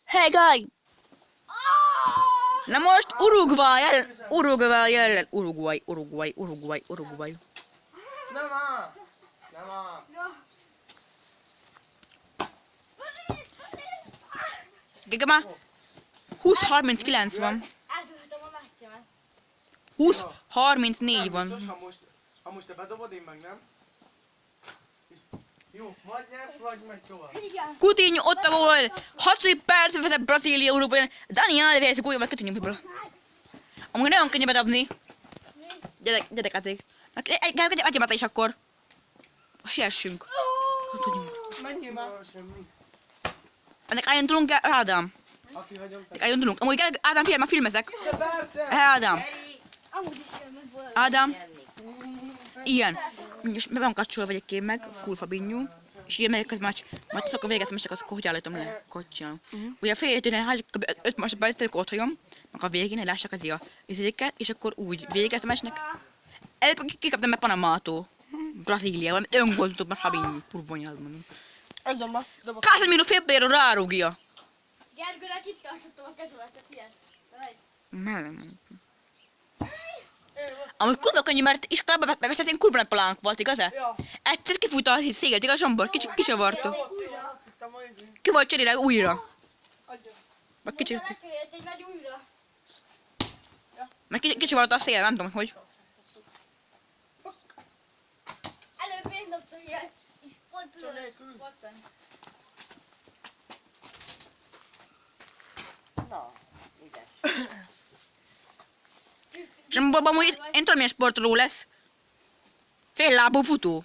Hey guy! Na most Uruguay ellen. Uruguay. Nem áll! Nem áll! Giga már 20-39 van. Átughatom a meccsemet. 20-34 van. Biztos, ha most te bedobod, én meg nem. Jó, vagy nyersz, vagy megy tovább. Igen. Coutinho, ott a gól! 6. perc vezet Brazília Uruguay. Dani Alves gólja meg Coutinho. Amúgy nagyon könnyű bedobni. Gyerek játék. Adjam is akkor. Siessünk. Menjél már! Semmi. Ennek álljon tudunk, Ádám. Aki hagyom te. Álljon tudunk. Amúgy Ádám, figyelj, már filmezek. De persze! Ádám. Amúgy is jön, ez boldog. Ádám. Ilyen. És be van kapcsolva egyébként meg, full Fabinho. És ilyen megyek az meccs. Majd akkor végeztem, és akkor hogy állítom le. Hogy csinálom. Ugye fél hétűre hagyjuk 5 másodpercet, amikor ott hagyom. Meg a végén, hogy lássák az izéket, és akkor úgy végeztem a meccsnek. Előbb kikaptam meg Panamától. Brazíliában, öngolt tudok már Fabinho. Kurvonyád mondom. Ez dobba, dobba. Casemiro félbéről rárúgja. Gergőnek itt tartottam a kezemet, te figyelj. Nem. Amúgy kurva könnyű, mert iskolában beveszett én kurva nagy palánk volt, igaz-e? Ja. Egyszer kifújta a széget, igaz, Zsombor? Kicsavarta. Újra. Hittem majd. Ki volt cserélve újra. Adja. Meg kicsit, Lecserélt egy nagy újra. meg kicsavarta a szél, nem tudom, hogy. Előbb én dobtam ilyet, és pont tudod, nélkül. bottan. Zsomborban amúgy én tudom, milyen sportoló lesz. Féllábú futó.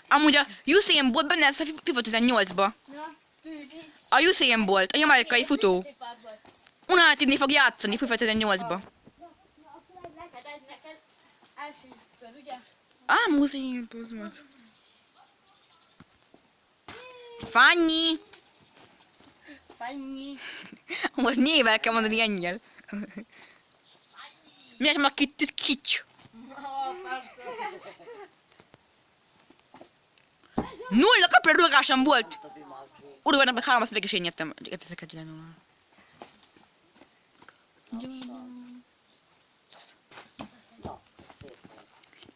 Amúgy a Usain Bolt benne lesz a FIFA 18-ba. Na, tűzi. A Usain Bolt, a jamaikai futó. Unitedni fog játszani FIFA 18-ba. Neked, ez neked. Első kör, ugye? Usain Bolt. Fanny! Fányi. Most nyilván kell mondani ennyel. Mi lesz már kics? Persze. 0 kapra rugásom volt! Uruguaynak meg 3-at meg is én nyertem. Ezeket 0.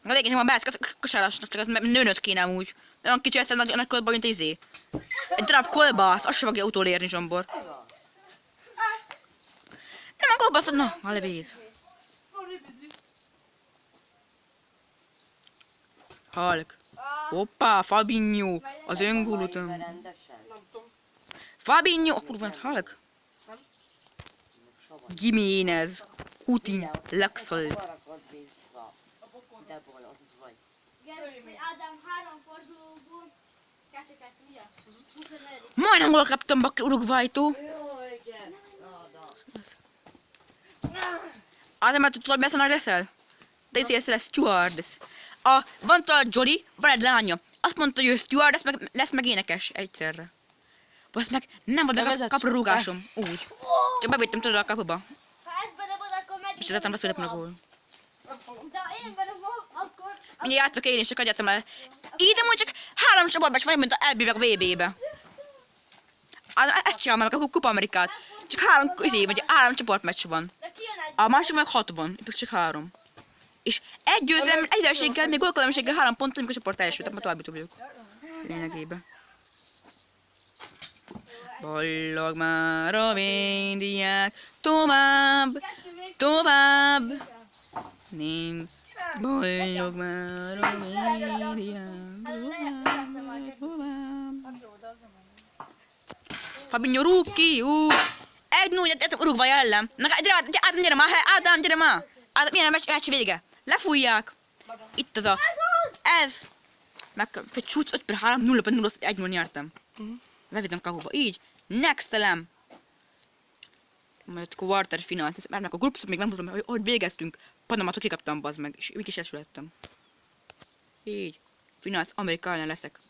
A végén sem a beállsz kosárasnak, csak az nőnöt kéne amúgy. Olyan kicsi egyszer nagy kolba, mint izé. Egy darab kolbász, azt sem fogja utolérni, Zsombor. Nem a kolbászod, na, a levéz. Halk. Hoppá, Fabinho, az öngólutön. Nem tudom. Fabinho, a kurva, halk. Jiménez, Coutinho, Lexel. Gergő, vagy Ádám 3 fordulóból. 2-2, ugye? 24. Majdnem gól kaptam Uruguaytól. Jó, igen. Ádám, mert tudod, mi lesz a nagy leszel? De izé lesz stewardess. Van a Jolly, van egy lánya. Azt mondta, hogy ő stewardess, meg lesz meg énekes egyszerre. Azt meg nem volt meg a kapra rúgásom. Úgy. Csak bevittem tudod a kapuba. Ha ezt bedobod, akkor megy. És tettem rá a gól. De ha én bedobom, akkor... Mindjárt játszok én is, csak adjátszom el. Így amúgy csak 3 csapatban van, mint a LB meg a VB-be. Ezt csinálom meg a Kupa Amerikát. Csak 3 csoportmeccs van. De kijön egy... A másik meg 6 van, csak 3. És egy győzelem, egy vereséggel, még gólkülönbséggel 3 ponttal, amikor a csoport első, tehát már továbbító vagyok. Lényegében. Bollog már a véndiák, tovább, tovább. Nincs. Bollog már a véndiák, tovább, tovább. Fabinho rúki, 1-0, Uruguay ellen. Na, gyere már, Ádám, gyere már. Ádám, milyen a meccs vége? Lefújják. Itt az a... Ez. Meg csúcs 5-3, 0-0, 1-0 nyertem. Levittem kapuba. Így. Next elem. Majd quarter final. Mert meg a groups még nem tudom, hogy végeztünk. Panamától kikaptam, bazd meg. És mégis esülettem. Így. Finál, Amerika ellen leszek.